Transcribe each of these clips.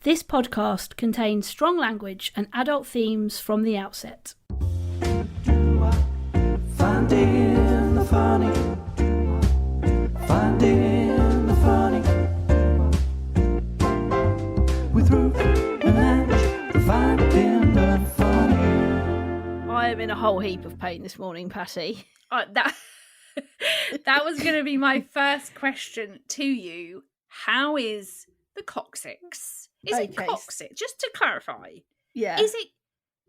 This podcast contains strong language and adult themes from the outset. Finding the funny. Finding the funny. With Ruth and Ange, finding the funny. I am in a whole heap of pain this morning, Patty. That was going to be my first question to you. How is the coccyx? Is it coccyx? Just to clarify. Yeah. Is it,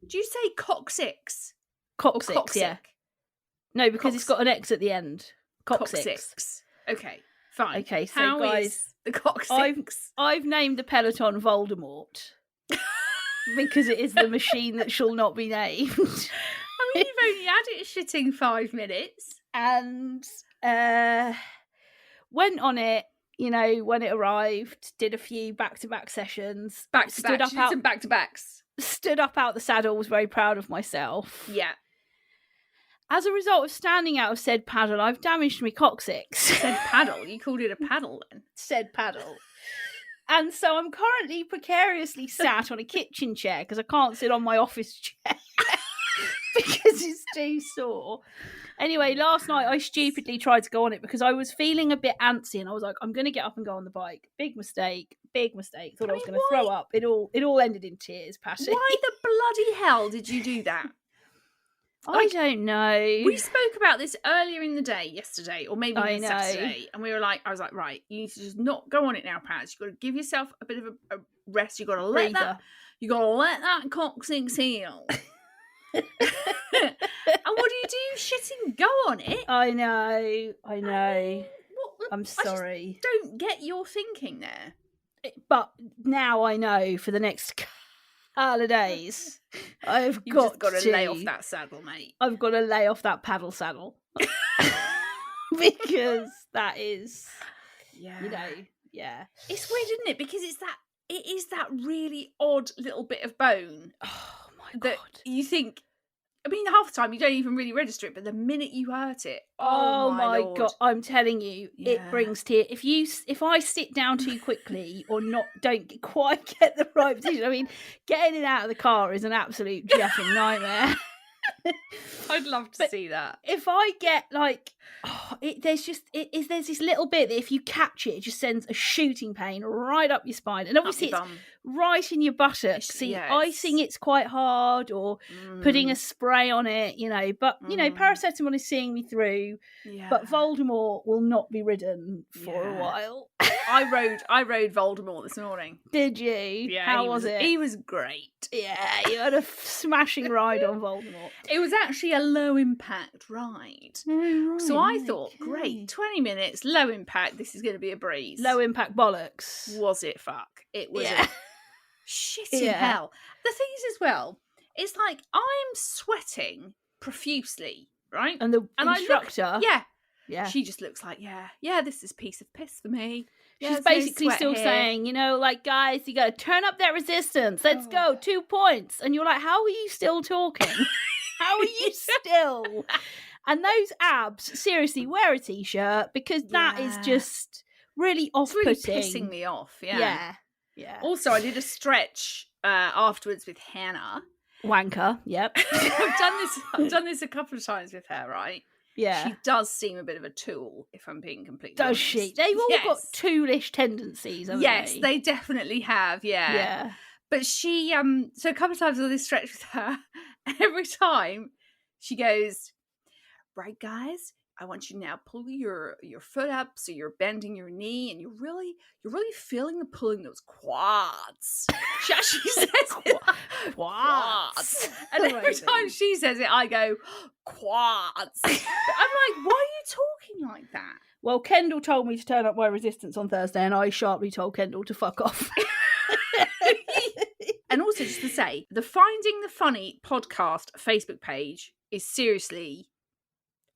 do you say coccyx? Coccyx, yeah. No, because it's got an X at the end. Coccyx. Okay, fine. Okay, so How guys, is the coccyx? I've named the Peloton Voldemort because it is the machine that shall not be named. I mean, you've only had it shitting 5 minutes. And went on it, you know, when it arrived, did a few back-to-back sessions. Back-to-backs. Stood up out the saddle, was very proud of myself. Yeah. As a result of standing out of said paddle, I've damaged my coccyx. Said paddle? You called it a paddle then? Said paddle. And so I'm currently precariously sat on a kitchen chair because I can't sit on my office chair because it's too sore. Anyway, last night I stupidly tried to go on it because I was feeling a bit antsy and I was like, I'm going to get up and go on the bike. Big mistake. Thought I was going to throw up. It all ended in tears, Patty. Why the bloody hell did you do that? I don't know. We spoke about this earlier in the day, yesterday, or maybe even Saturday, and I was like, right, you need to just not go on it now, Paz. You've got to give yourself a bit of a rest. You've got to let that coccyx heal. And what do? Shitting go on it? I know. I'm sorry. I just don't get your thinking there. But now I know for the next couple of days, You've just got to lay off that saddle, mate. I've got to lay off that paddle saddle. Because that is, It's weird, isn't it? Because it is that really odd little bit of bone. Oh my God. That you think, I mean, half the time you don't even really register it, but the minute you hurt it, oh my Lord. God, I'm telling you, it brings tears. If I sit down too quickly or don't quite get the right position, I mean, getting it out of the car is an absolute effing nightmare. I'd love to see that. If I get there's this little bit that if you catch it just sends a shooting pain right up your spine, and obviously it's right in your buttocks. See, icing it's quite hard, or putting a spray on it, you know. But you know, paracetamol is seeing me through. Yeah. But Voldemort will not be ridden for a while. I rode Voldemort this morning. Did you? Yeah. How was it? He was great. Yeah, you had a smashing ride on Voldemort. It was actually a low impact ride. Oh, right, so I thought, great, 20 minutes, low impact, this is going to be a breeze. Low impact bollocks. Was it fuck? It was shitty hell. The thing is as well, it's like I'm sweating profusely, right? And the instructor. Yeah. She just looks like, this is a piece of piss for me. She's basically still saying, you know, like, guys, you got to turn up that resistance. Let's go, 2 points. And you're like, how are you still talking? How are you still? And those abs, seriously, wear a t-shirt because that is just really off-putting. It's really pissing me off, Yeah. Also, I did a stretch afterwards with Hannah. Wanker, yep. I've done this a couple of times with her, right? Yeah. She does seem a bit of a tool, if I'm being completely honest. Does she? They've all got toolish tendencies, haven't they? They definitely have, yeah. But she, so a couple of times I did this stretch with her, and every time she goes, right, guys, I want you to now pull your foot up so you're bending your knee and you're really feeling the pulling those quads. She actually says it. Quads. And every time she says it, I go, quads. I'm like, why are you talking like that? Well, Kendall told me to turn up my resistance on Thursday and I sharply told Kendall to fuck off. And also just to say, the Finding the Funny podcast Facebook page is seriously...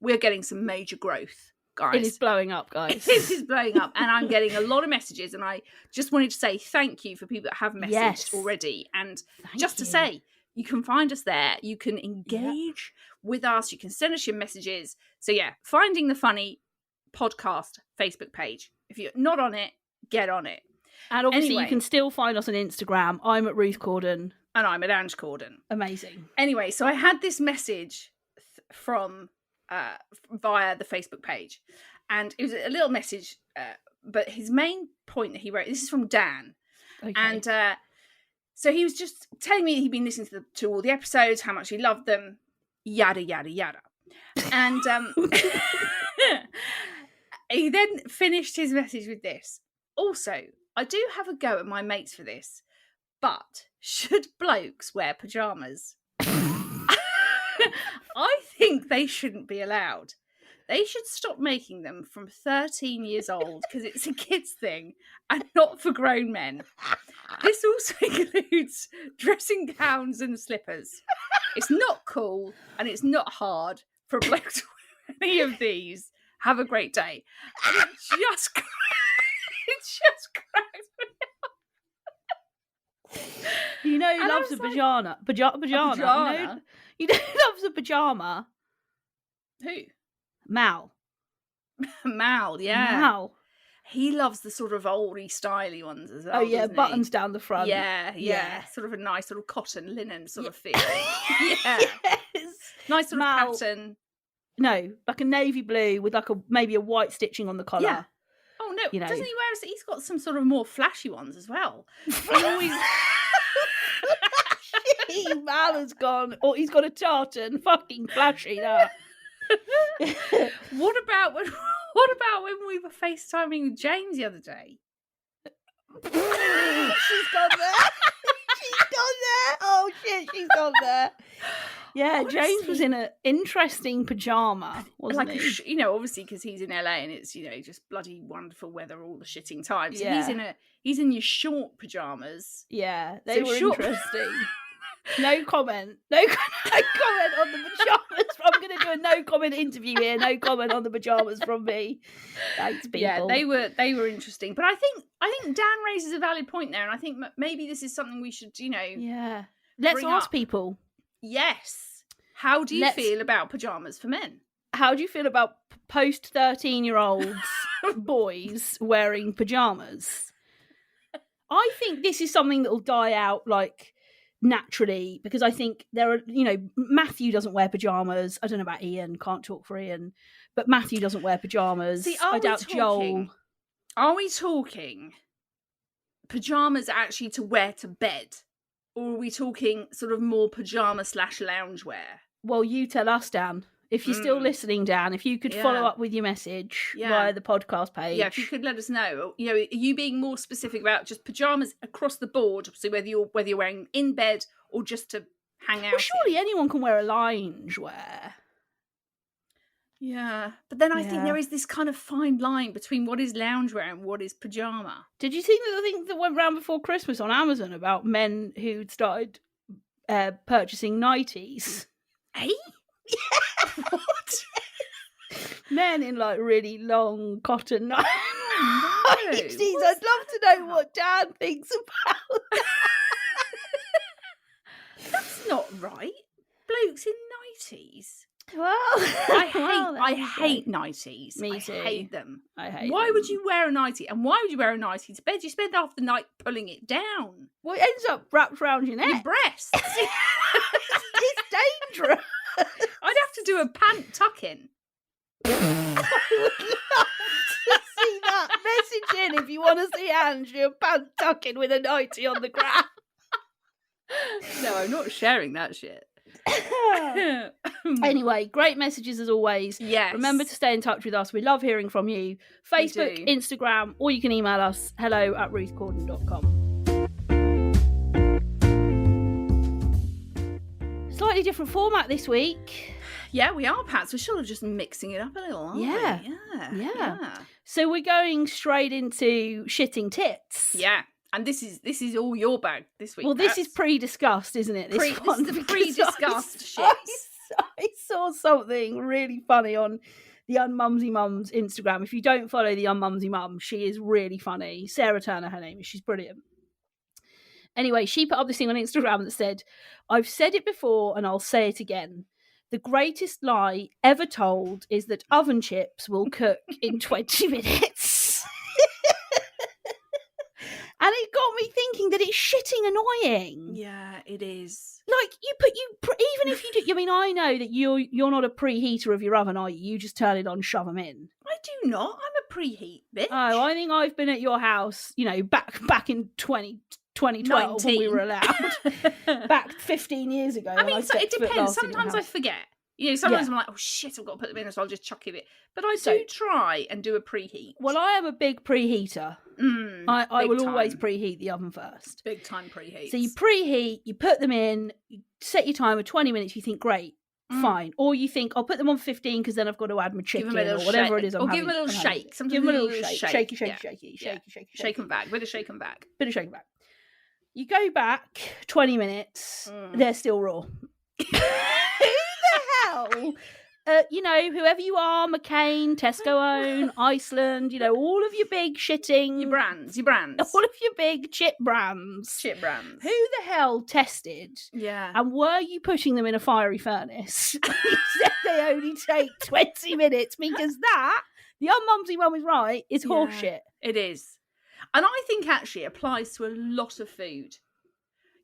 We're getting some major growth, guys. It is blowing up, guys. It is blowing up. And I'm getting a lot of messages. And I just wanted to say thank you for people that have messaged already. And to say, you can find us there. You can engage with us. You can send us your messages. So Finding the Funny podcast Facebook page. If you're not on it, get on it. And obviously Anyway. you can still find us on Instagram. I'm at Ruth Corden. And I'm at Ange Corden. Amazing. Anyway, so I had this message from via the Facebook page, and it was a little message, but his main point that he wrote, this is from Dan, Okay. and so he was just telling me he'd been listening to all the episodes, how much he loved them, yada yada yada, and he then finished his message with this. Also, I do have a go at my mates for this, but should blokes wear pajamas? I think they shouldn't be allowed. They should stop making them from 13 years old because it's a kids thing and not for grown men. This also includes dressing gowns and slippers. It's not cool and it's not hard for a bloke to wear any of these. Have a great day. And it just cracked me up. You know he And I loves a was like, pajama. pajama? You know he loves a pajama. Who? Mal. Mal, yeah. Mal. He loves the sort of oldie styly ones as well. Oh yeah, doesn't he? buttons down the front. Yeah. Sort of a nice sort of cotton linen sort of feel. Yeah. Yes. Nice sort Mal. of pattern. No, like a navy blue with like maybe a white stitching on the collar. Yeah. Oh no, You know. doesn't he wear? He's got some sort of more flashy ones as well. He always. Mal has gone. Or he's got a tartan. Fucking flashy that. What about when we were FaceTiming with James the other day? She's gone there. She's gone there. Oh shit, she's gone there. Yeah, Honestly. James was in an interesting pajama, wasn't Like he? obviously because he's in LA and it's just bloody wonderful weather all the shitting time. So Yeah. he's in your short pajamas. Yeah, they So were short- interesting. No comment. No comment on the pajamas. I'm going to do a no comment interview here. No comment on the pajamas from me. Thanks, people. Yeah, they were interesting. But I think Dan raises a valid point there, and I think maybe this is something we should Yeah. Let's bring ask up. people. Yes. How do you Let's- feel about pajamas for men? How do you feel about post 13-year-olds boys wearing pajamas? I think this is something that will die out like naturally because I think there are, Matthew doesn't wear pajamas. I don't know about Ian, can't talk for Ian, but Matthew doesn't wear pajamas. See, are I we doubt talking- Joel. Are we talking pajamas actually to wear to bed? Or are we talking sort of more pajama / loungewear? Well, you tell us, Dan. If you're still listening, Dan, if you could follow Yeah. up with your message Yeah. via the podcast page. Yeah, if you could let us know. Are you being more specific about just pajamas across the board? So whether you're wearing in bed or just to hang out. Well, surely anyone can wear a loungewear. Yeah, but then I think Yeah. there is this kind of fine line between what is loungewear and what is pajama. Did you see the thing that went round before Christmas on Amazon about men who'd started purchasing nighties? Eh? What? Men in like really long cotton nighties. What's I'd love to know what Dan thinks about that. That's not right. Blokes in nighties. Well, I hate nighties. Me I too. hate them. I hate Why them. would you wear a nightie? And why would you wear a nightie to bed? You spend half the night pulling it down. Well, it ends up wrapped around your Your neck. breasts. It's dangerous. I'd have to do a pant tuck-in. I would love to see that. Message in if you want to see Ange do a pant tucking with a nightie on the ground. No, I'm not sharing that shit. Anyway, great messages as always. Yes. Remember to stay in touch with us. We love hearing from you. Facebook, do. Instagram, or you can email us hello@ruthcorden.com. Slightly different format this week. Yeah, we are, Pats. We're sort of just mixing it up a little, aren't Yeah. we? Yeah. So we're going straight into shitting tits. Yeah. And this is all your bag this week. Well, this is Pats. pre-discussed, isn't it? This is the because pre-discussed I shits. saw something really funny on the Unmumsy Mums Instagram. If you don't follow the Unmumsy Mum, she is really funny. Sarah Turner, her name is. She's brilliant. Anyway, she put up this thing on Instagram that said, "I've said it before and I'll say it again. The greatest lie ever told is that oven chips will cook in 20 minutes. fucking annoying. Yeah, it is. Like even if you do, I mean, I know that you're not a preheater of your oven, are you? You just turn it on, shove them in. I do not. I'm a preheat bitch. Oh, I think I've been at your house, back in 2012 when we were allowed. Back 15 years ago. I mean, so it depends. Sometimes I forget. Sometimes I'm like, oh shit, I've got to put them in, so I'll just chuck it. But I do try and do a preheat. Well, I am a big preheater. I will always preheat the oven first. Big time preheat. So you preheat, you put them in, you set your timer 20 minutes, you think, great, fine. Or you think, I'll put them on 15 because then I've got to add my chicken or whatever it is I'm having. Or give them a little shake. Give them a little shake. Shaky. Shake them back. Bit of shake them back. You go back 20 minutes, they're still raw. Who the hell? Whoever you are, McCain, Tesco Own, Iceland, all of your big shitting... Your brands. All of your big chip brands. Who the hell tested? Yeah. And were you putting them in a fiery furnace? You said they only take 20 minutes because that, the unmumsy one was right, is horseshit. It is. And I think actually it applies to a lot of food.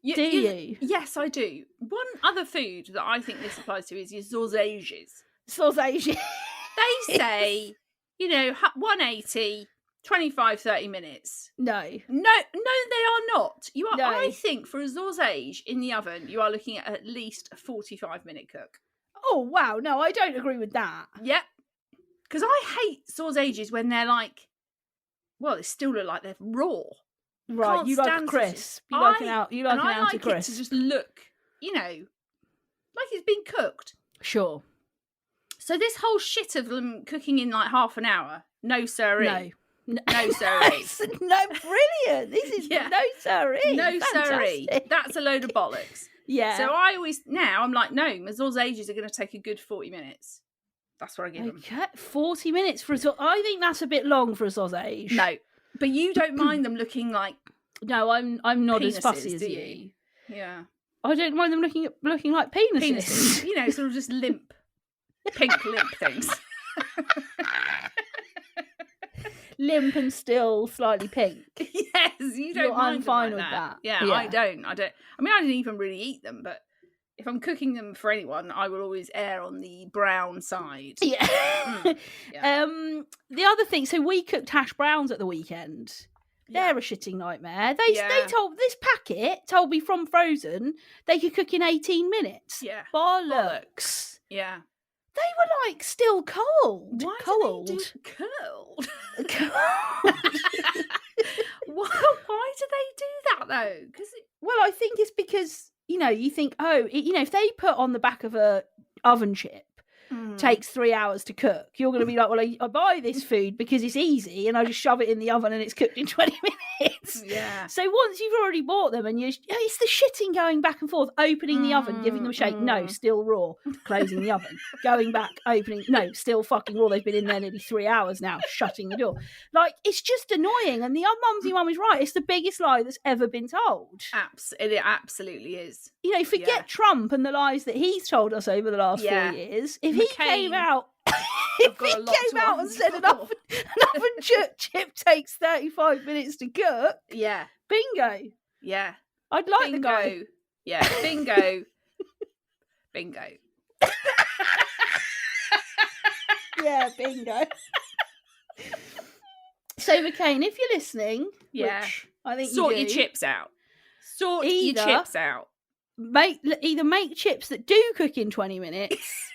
Do you? Yes, I do. One other food that I think this applies to is your sausages. Sausages. They say, 180, 25, 30 minutes. No, they are not. You are. No. I think for a sausage in the oven, you are looking at least a 45-minute cook. Oh, wow. No, I don't agree with that. Yep. Because I hate sausages when they're like, well, they still look like they're raw. Right, you like crisp. You like an outer crisp. I like it to just look, like it's been cooked. Sure. So this whole shit of them cooking in like half an hour, no siree. No siree. No, brilliant. This is no siree. No siree. That's a load of bollocks. Yeah. So I'm like, no, my sausages are going to take a good 40 minutes. That's what I give them. 40 minutes for a sausage. I think that's a bit long for a sausage. No. But you don't mind them looking like no, I'm not penises, as fussy as you. Yeah, I don't mind them looking like penises. Sort of just limp, pink limp things. Limp and still slightly pink. Yes, you don't mind. I'm fine like with that. Yeah, I don't. I mean, I didn't even really eat them, but if I'm cooking them for anyone, I will always err on the brown side. Yeah. The other thing, so we cooked hash browns at the weekend. They're a shitting nightmare. They told this packet told me from frozen they could cook in 18 minutes. Yeah. Bollocks. Yeah. They were like still cold. Why cold. do they do cold? Why do they do that though? Well, I think it's because you think, if they put on the back of a oven chip takes 3 hours to cook, you're going to be like, well, I buy this food because it's easy and I just shove it in the oven and it's cooked in 20 minutes. Yeah. So once you've already bought them and it's the shitting going back and forth, opening the oven, giving them a shake, no, still raw, closing the oven, going back, opening, no, still fucking raw, they've been in there nearly 3 hours now, shutting the door. Like, it's just annoying. And the unmumsy one was right. It's the biggest lie that's ever been told. It absolutely is. Forget Trump and the lies that he's told us over the last 4 years. If he came out and said an oven chip takes 35 minutes to cook, bingo. Yeah. I'd like the guy. Yeah, bingo. Yeah, bingo. So, McCain, if you're listening, which I think sort you your chips out. Sort your chips out. Either make chips that do cook in 20 minutes,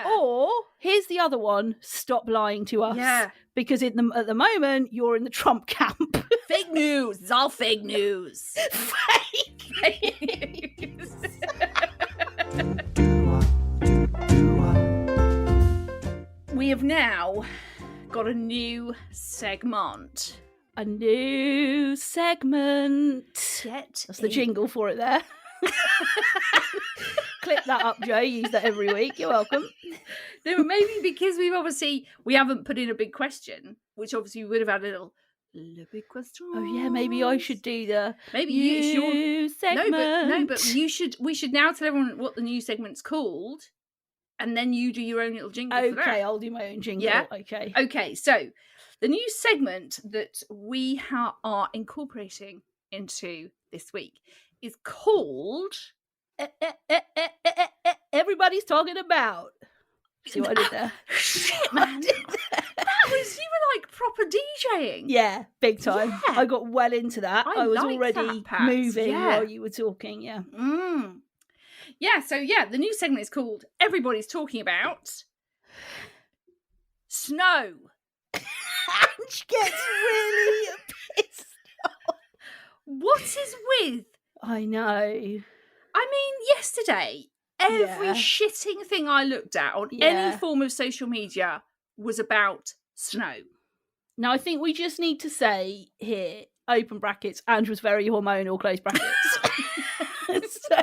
or here's the other one: stop lying to us. Yeah, because at the moment you're in the Trump camp. Fake news. It's all fake news. Fake news. We have now got a new segment. A new segment. That's the jingle for it there. Clip that up, Joe. Use that every week. You're welcome. No, but maybe because we haven't put in a big question, which obviously we would have had a little big question. Oh yeah, maybe I should do the new segment. No, but we should now tell everyone what the new segment's called, and then you do your own little jingle. Okay, for that. I'll do my own jingle. Yeah. Okay. So the new segment that we are incorporating into this week is called Everybody's talking about. See what I did there? Shit, man. That was, you were like proper DJing. Yeah, big time. Yeah. I got well into that. I was like already that, Pat. moving while you were talking, yeah. Yeah, so the new segment is called Everybody's Talking About Snow. Ange gets really pissed off. What is with? I know. I mean, yesterday, every shitting thing I looked at on any form of social media was about snow. Now, I think we just need to say here, open brackets, Ange was very hormonal, close brackets. So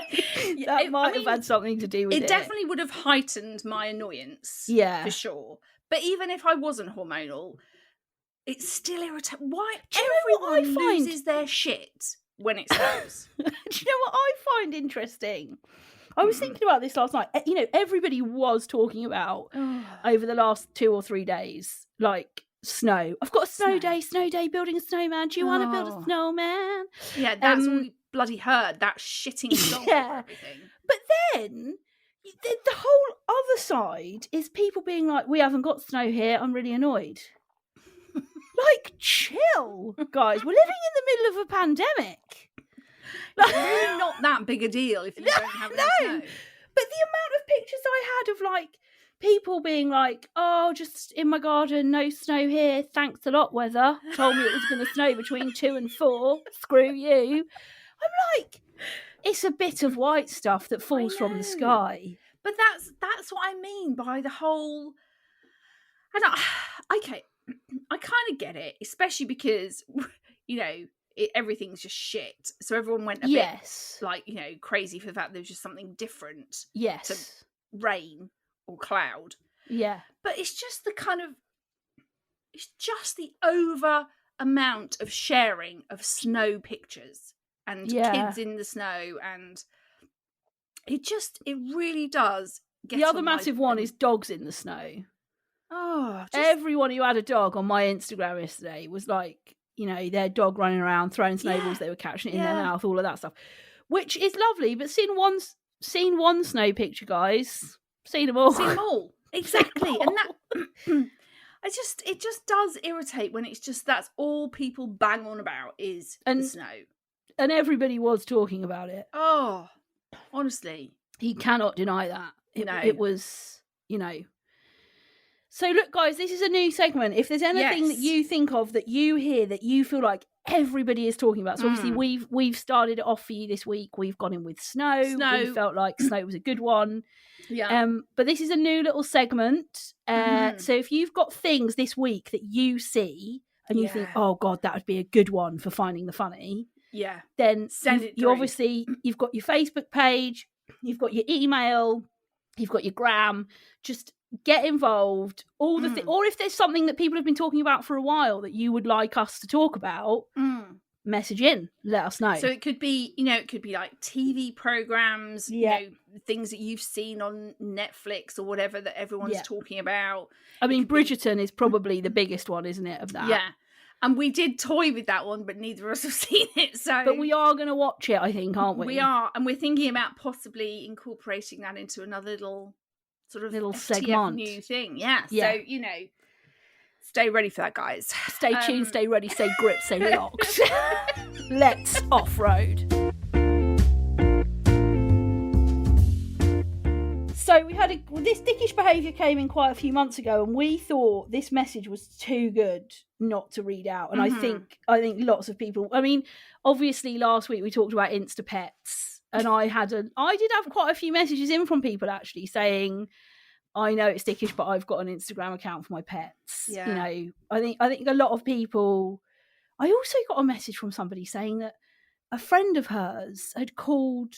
that might have had something to do with it. It definitely would have heightened my annoyance. Yeah. For sure. But even if I wasn't hormonal, it's still irritating. Why everyone loses their shit when it snows? Do you know what I find interesting? I was thinking about this last night. You know, everybody was talking about over the last 2 or 3 days, like snow. I've got a snow day, building a snowman. Do you want to build a snowman? Yeah, that's all we bloody heard. That shitting song and everything. But then the whole other side is people being like, we haven't got snow here. I'm really annoyed. Like, chill, guys. We're living in the middle of a pandemic. It's really not that big a deal if you don't have any snow. But the amount of pictures I had of like people being like, oh, just in my garden, no snow here. Thanks a lot, weather. Told me it was going to snow between 2 and 4. Screw you. I'm like, it's a bit of white stuff that falls from the sky. But that's what I mean by the whole. Okay, I kind of get it, especially because, you know, everything's just shit. So everyone went a bit like, you know, crazy for the fact there was just something different. Yes. To rain or cloud. Yeah. But it's just it's just the over amount of sharing of snow pictures and kids in the snow, and it really does get the other massive one is dogs in the snow. Oh, everyone who had a dog on my Instagram yesterday was like, you know, their dog running around throwing snowballs they were catching in their mouth, all of that stuff, which is lovely. But seen one snow picture, guys. Seen them all. Exactly. And that it just does irritate when it's just that's all people bang on about is the snow. And everybody was talking about it. Oh, honestly, he cannot deny that. It was, you know. So look, guys, this is a new segment. If there's anything that you think of that you hear that you feel like everybody is talking about, so obviously we've started it off for you this week. We've gone in with snow. We felt like snow was a good one. Yeah. But this is a new little segment. So if you've got things this week that you see and you think, oh God, that would be a good one for finding the funny. Yeah. Then send it. You obviously you've got your Facebook page, you've got your email, you've got your gram. Just get involved. Or if there's something that people have been talking about for a while that you would like us to talk about, message in, let us know. So it could be, you know, like TV programs, you know, things that you've seen on Netflix or whatever that everyone's talking about. I mean, Bridgerton is probably the biggest one, isn't it, of that? Yeah. And we did toy with that one, but neither of us have seen it. But we are going to watch it, I think, aren't we? We are. And we're thinking about possibly incorporating that into another little segment. New thing. Yeah. So, you know, stay ready for that, guys. Stay tuned, stay ready, stay grip, stay locked. Let's off-road. So we had this dickish behaviour came in quite a few months ago, and we thought this message was too good not to read out. And I think lots of people. I mean, obviously last week we talked about Insta pets, and I did have quite a few messages in from people actually saying, I know it's dickish, but I've got an Instagram account for my pets. Yeah. You know, I think a lot of people. I also got a message from somebody saying that a friend of hers had called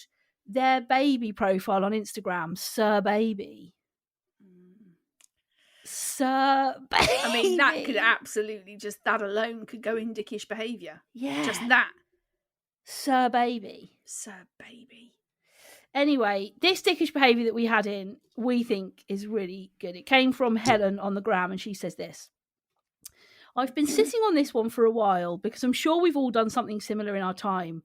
their baby profile on Instagram Sir Baby. Sir Baby. I mean, that could absolutely that alone could go in dickish behaviour. Yeah. Just that. Sir Baby. Sir Baby. Anyway, this dickish behaviour that we had in, we think is really good. It came from Helen on the gram, and she says this. I've been sitting on this one for a while because I'm sure we've all done something similar in our time.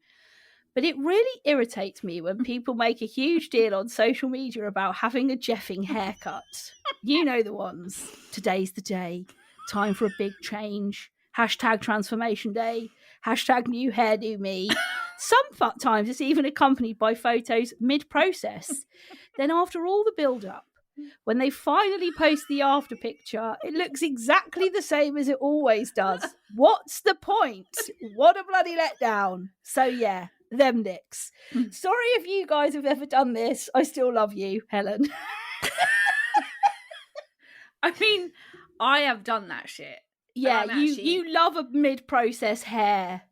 But it really irritates me when people make a huge deal on social media about having a jeffing haircut. You know the ones. Today's the day. Time for a big change. Hashtag transformation day. Hashtag new hairdo me. Sometimes it's even accompanied by photos mid-process. Then after all the build-up, when they finally post the after picture, it looks exactly the same as it always does. What's the point? What a bloody letdown. So yeah, them dicks. Sorry if you guys have ever done this. I still love you, Helen. I mean, I have done that shit. Yeah, you love a mid-process hair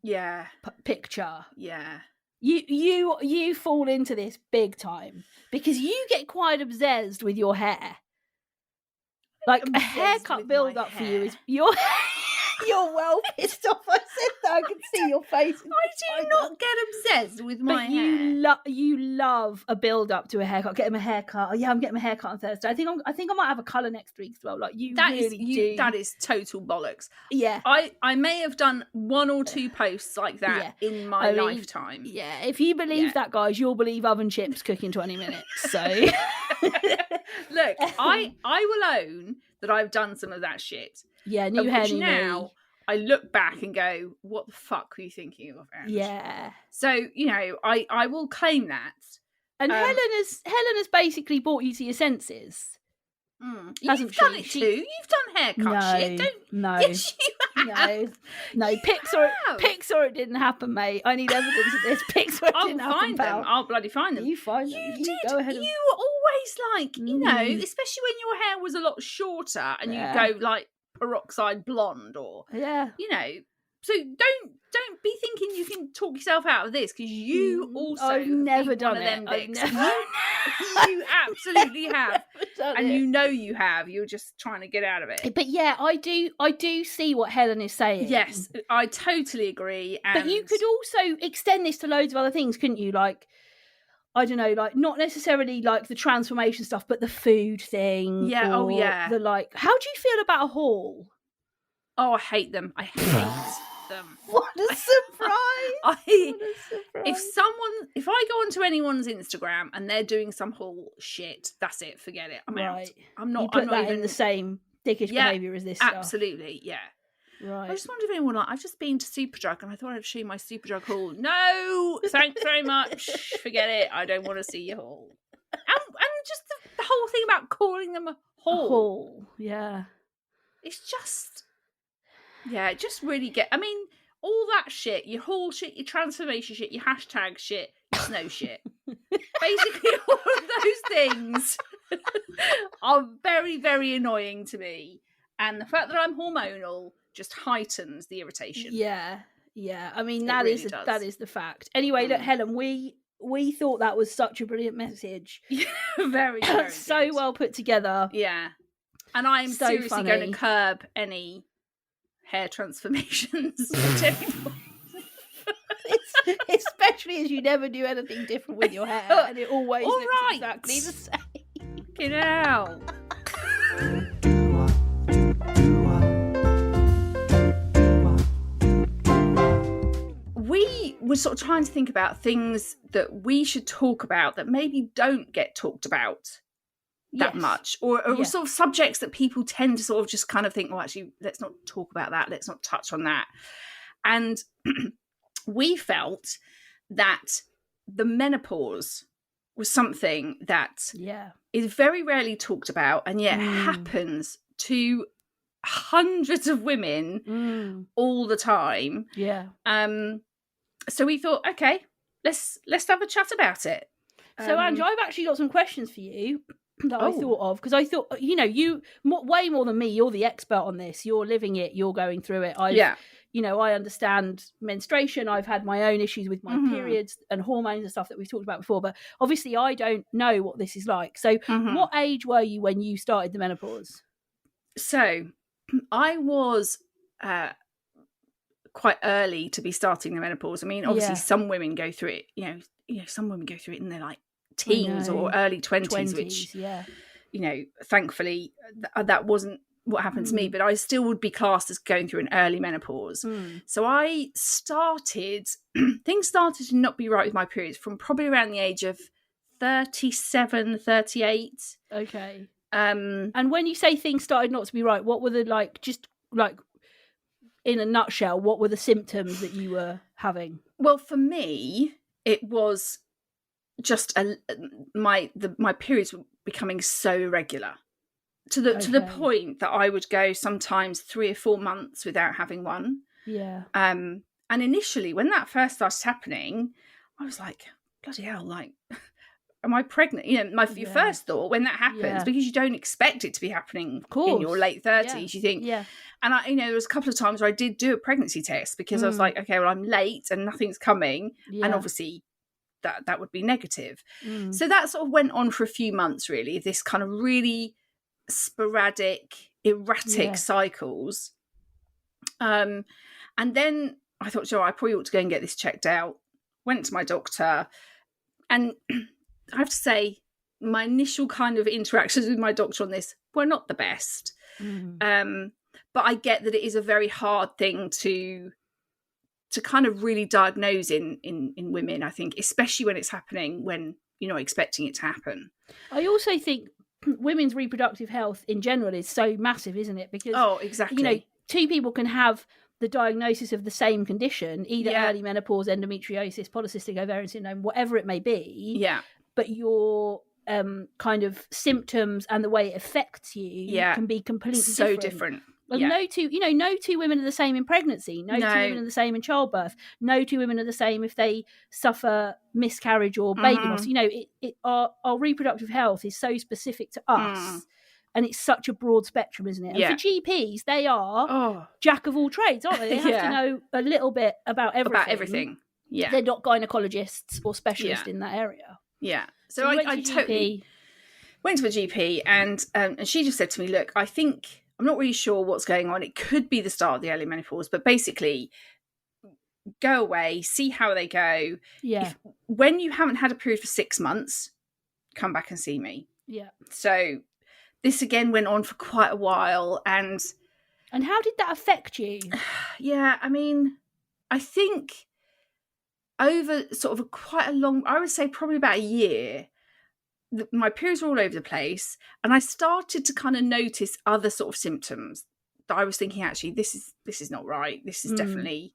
picture. Yeah. You fall into this big time because you get quite obsessed with your hair. Like a haircut build up for you is you're well pissed off. I said that. I can see your face. I do not get obsessed with my hair. You love a build up to a haircut. Get him a haircut. Oh, yeah, I'm getting my haircut on Thursday. I think I might have a colour next week as well. Like do. That is total bollocks. Yeah. I may have done 1 or 2 posts like that in my lifetime. Yeah. If you believe that, guys, you'll believe oven chips cook in 20 minutes. So look, I will own that I've done some of that shit. Yeah, new hair, new now me. I look back and go, what the fuck were you thinking of, Ange? Yeah. So, I will claim that. And Helen has basically brought you to your senses. You've done it too. You've done haircut shit. No. Yes, you have. No. Pics or it didn't happen, mate. I need evidence of this. Pics or it didn't happen. I'll find them. I'll bloody find them. You find them. You go ahead. You were always like, especially when your hair was a lot shorter and you go like peroxide blonde or so don't be thinking you can talk yourself out of this because you also I've never done one it. of them dicks. You absolutely have, and you have. You're just trying to get out of it. But yeah, I do see what Helen is saying. Yes, I totally agree. But you could also extend this to loads of other things, couldn't you? Like, I don't know, like not necessarily like the transformation stuff, but the food thing. Yeah. Or the like. How do you feel about a haul? Oh, I hate them. I hate them. What a surprise! If I go onto anyone's Instagram and they're doing some whole shit, that's it. Forget it. I'm out. I'm not. You put I'm not that even in the same dickish behaviour as this. Absolutely, stuff. Yeah. Right. I just wonder if anyone I've just been to Superdrug and I thought I'd show you my Superdrug haul. No, thanks very much. Forget it. I don't want to see your haul. And just the whole thing about calling them a haul. Yeah. It's just. Yeah, it just really I mean, all that shit, your haul shit, your transformation shit, your hashtag shit, your snow shit. Basically, all of those things are very, very annoying to me. And the fact that I'm hormonal just heightens the irritation. Yeah. I mean, that is the fact. Anyway, look, Helen, we thought that was such a brilliant message. Very, very so good. well put together. Yeah. And I'm so seriously going to curb any hair transformations. Especially as you never do anything different with your hair and it always looks exactly the same. Get out. We were sort of trying to think about things that we should talk about that maybe don't get talked about that much, or sort of subjects that people tend to sort of just kind of think, well, actually, let's not talk about that, let's not touch on that. And we felt that the menopause was something that is very rarely talked about and yet happens to hundreds of women all the time. So we thought, okay, let's have a chat about it. So Ange, I've actually got some questions for you that I thought of, because I thought, you way more than me, you're the expert on this, you're living it, you're going through it. I understand menstruation, I've had my own issues with my periods and hormones and stuff that we've talked about before, but obviously I don't know what this is like. So what age were you when you started the menopause? So I was quite early to be starting the menopause. I mean, obviously some women go through it, some women go through it in their like teens or early 20s, which, thankfully that wasn't what happened to me, but I still would be classed as going through an early menopause. So I started, things started to not be right with my periods from probably around the age of 37, 38. Okay. And when you say things started not to be right, what were the, like, just like in a nutshell, what were the symptoms that you were having? Well, for me, it was just my periods were becoming so irregular to the point that I would go sometimes 3 or 4 months without having one. Yeah. And initially, when that first started happening, I was like, bloody hell, like, am I pregnant? You know, your first thought when that happens, because you don't expect it to be happening in your late 30s, you think. Yeah. And I, there was a couple of times where I did do a pregnancy test because I was like, okay, well, I'm late and nothing's coming. Yeah. And obviously that would be negative. So that sort of went on for a few months, really, this kind of really sporadic, erratic cycles. And then I thought, I probably ought to go and get this checked out. Went to my doctor, and I have to say, my initial kind of interactions with my doctor on this were not the best. But I get that it is a very hard thing to kind of really diagnose in women, I think, especially when it's happening when you're not expecting it to happen. I also think women's reproductive health in general is so massive, isn't it? Because, exactly. Two people can have the diagnosis of the same condition, either early menopause, endometriosis, polycystic ovarian syndrome, whatever it may be. Yeah. But your kind of symptoms and the way it affects you can be completely different. Well, no two women are the same in pregnancy. No two women are the same in childbirth. No two women are the same if they suffer miscarriage or baby loss. Our reproductive health is so specific to us, and it's such a broad spectrum, isn't it? And for GPs, they are jack of all trades, aren't they? They have to know a little bit about everything. Yeah, they're not gynecologists or specialists in that area. Yeah. So I totally went to a GP, and she just said to me, "Look, I think." I'm not really sure what's going on. It could be the start of the early menopause, but basically go away, see how they go. Yeah. When you haven't had a period for 6 months, come back and see me. Yeah. So this again went on for quite a while. And how did that affect you? Yeah, I mean, I think over sort of quite a long, I would say probably about a year, my periods were all over the place, and I started to kind of notice other sort of symptoms that I was thinking, actually, this is not right. This is definitely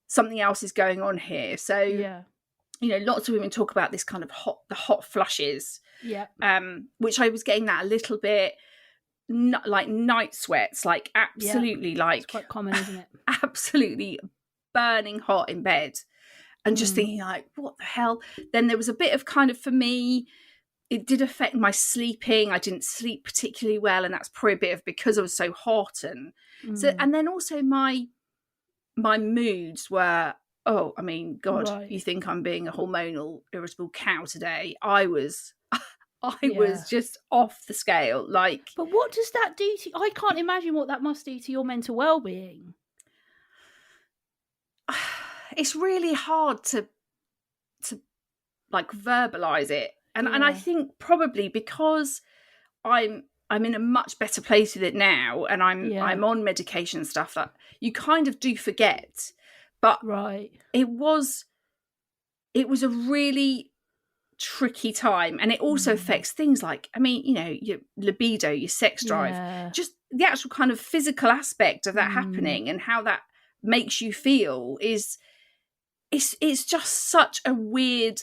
something else is going on here. So, lots of women talk about this kind of the hot flushes, which I was getting that a little bit, like night sweats, like absolutely, like it's quite common, isn't it? Absolutely burning hot in bed, and just thinking, like, what the hell? Then there was a bit of kind of, for me, it did affect my sleeping. I didn't sleep particularly well, and that's probably a bit of because I was so hot, and so, and then also my moods were, I mean, God, you think I'm being a hormonal irritable cow today? I was just off the scale. Like, but what does that do to? I can't imagine what that must do to your mental well-being. It's really hard to like verbalize it. And I think probably because I'm in a much better place with it now, and I'm on medication and stuff, that you kind of do forget. But it was a really tricky time, and it also affects things like, I mean, your libido, your sex drive, just the actual kind of physical aspect of that happening and how that makes you feel is it's just such a weird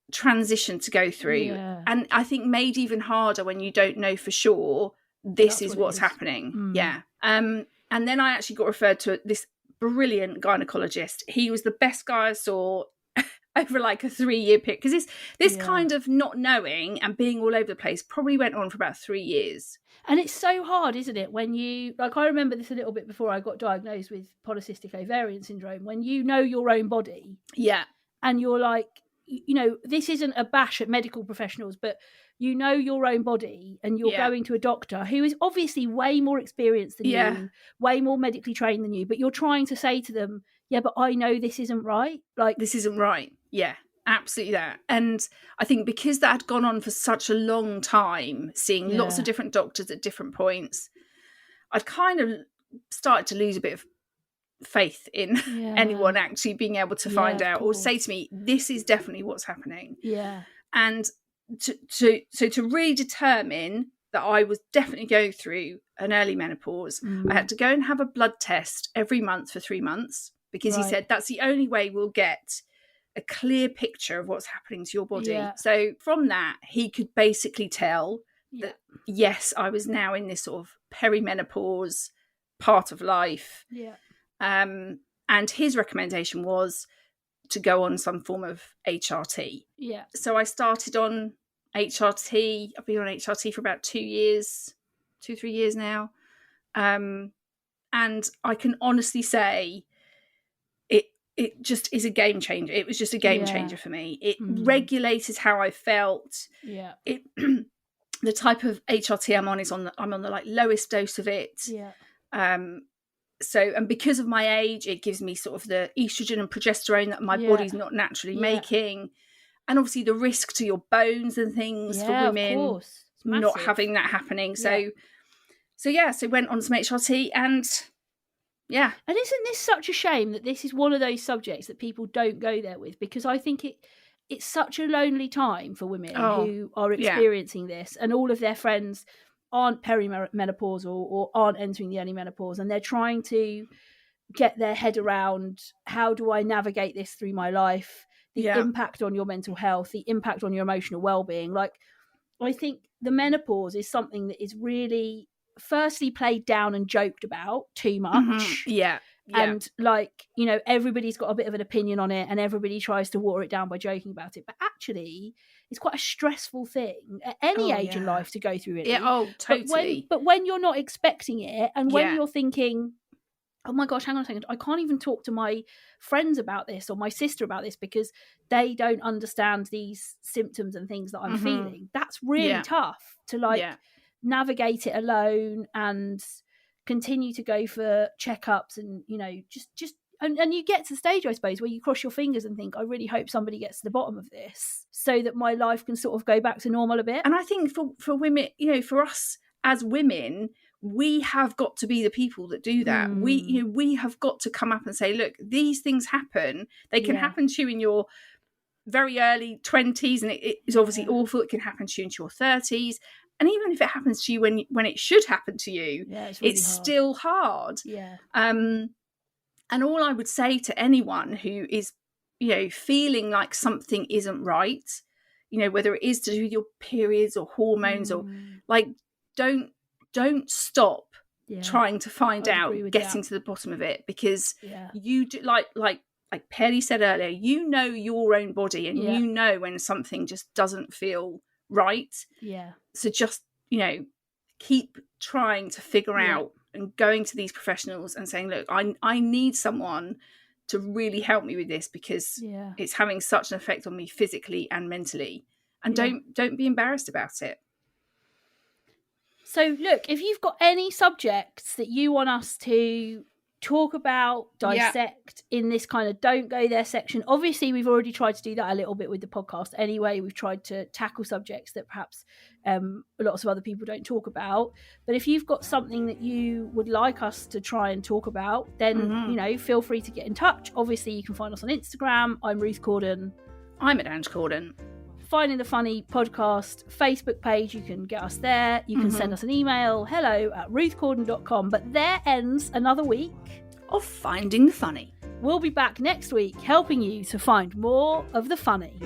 transition to go through, and I think made even harder when you don't know for sure this is what's happening. And then I actually got referred to this brilliant gynecologist. He was the best guy I saw over like a 3-year period, because this kind of not knowing and being all over the place probably went on for about 3 years. And it's so hard, isn't it, when you, like, I remember this a little bit before I got diagnosed with polycystic ovarian syndrome, when you know your own body, and you're like, this isn't a bash at medical professionals, but you know your own body, and you're going to a doctor who is obviously way more experienced than you, way more medically trained than you, but you're trying to say to them, but I know this isn't right. Like, this isn't right. Yeah. Absolutely that. And I think because that had gone on for such a long time, seeing lots of different doctors at different points, I'd kind of started to lose a bit of faith in anyone actually being able to find out or say to me, this is definitely what's happening. Yeah. And to really determine that I was definitely going through an early menopause, I had to go and have a blood test every month for 3 months, because he said that's the only way we'll get a clear picture of what's happening to your body. Yeah. So from that, he could basically tell that, yes, I was now in this sort of perimenopause part of life. Yeah. And his recommendation was to go on some form of HRT. Yeah. So I started on HRT. I've been on HRT for about 2 years, 2-3 years now. And I can honestly say it just is a game changer. It was just a game changer for me. It regulated how I felt. Yeah. The type of HRT I'm on is I'm on the like lowest dose of it. Yeah. So, and because of my age, it gives me sort of the estrogen and progesterone that my body's not naturally making. And obviously the risk to your bones and things for women not having that happening. So went on some HRT and yeah. And isn't this such a shame that this is one of those subjects that people don't go there with? Because I think it's such a lonely time for women who are experiencing this, and all of their friends aren't perimenopausal or aren't entering the early menopause, and they're trying to get their head around, how do I navigate this through my life, the impact on your mental health, the impact on your emotional well-being. Like, I think the menopause is something that is really firstly played down and joked about too much. And like, you know, everybody's got a bit of an opinion on it and everybody tries to water it down by joking about it, but actually it's quite a stressful thing at any age in life to go through it. Totally. But when you're not expecting it, and when you're thinking, oh my gosh, hang on a second, I can't even talk to my friends about this or my sister about this because they don't understand these symptoms and things that I'm feeling. That's really tough to navigate it alone and continue to go for checkups and, you know, just and you get to the stage, I suppose, where you cross your fingers and think, I really hope somebody gets to the bottom of this so that my life can sort of go back to normal a bit. And I think for women, you know, for us as women, we have got to be the people that do that. We have got to come up and say, look, these things happen. They can happen to you in your very early 20s, and it is obviously awful. It can happen to you into your 30s. And even if it happens to you when it should happen to you, it's still hard. Yeah. And all I would say to anyone who is, you know, feeling like something isn't right, you know, whether it is to do with your periods or hormones or like, don't stop trying to find out, getting to the bottom of it, because you do, like Perry said earlier, you know your own body and you know when something just doesn't feel right. Yeah. So just, you know, keep trying to figure out and going to these professionals and saying, look, I need someone to really help me with this because it's having such an effect on me physically and mentally. And don't be embarrassed about it. So look, if you've got any subjects that you want us to talk about, dissect in this kind of don't go there section, obviously we've already tried to do that a little bit with the podcast anyway. We've tried to tackle subjects that perhaps lots of other people don't talk about, but if you've got something that you would like us to try and talk about, then you know, feel free to get in touch. Obviously you can find us on Instagram. I'm Ruth Corden. I'm at Ange Corden. Finding the Funny podcast Facebook page, you can get us there. You can send us an email, hello@ruthcorden.com. But there ends another week of Finding the Funny. We'll be back next week helping you to find more of the funny.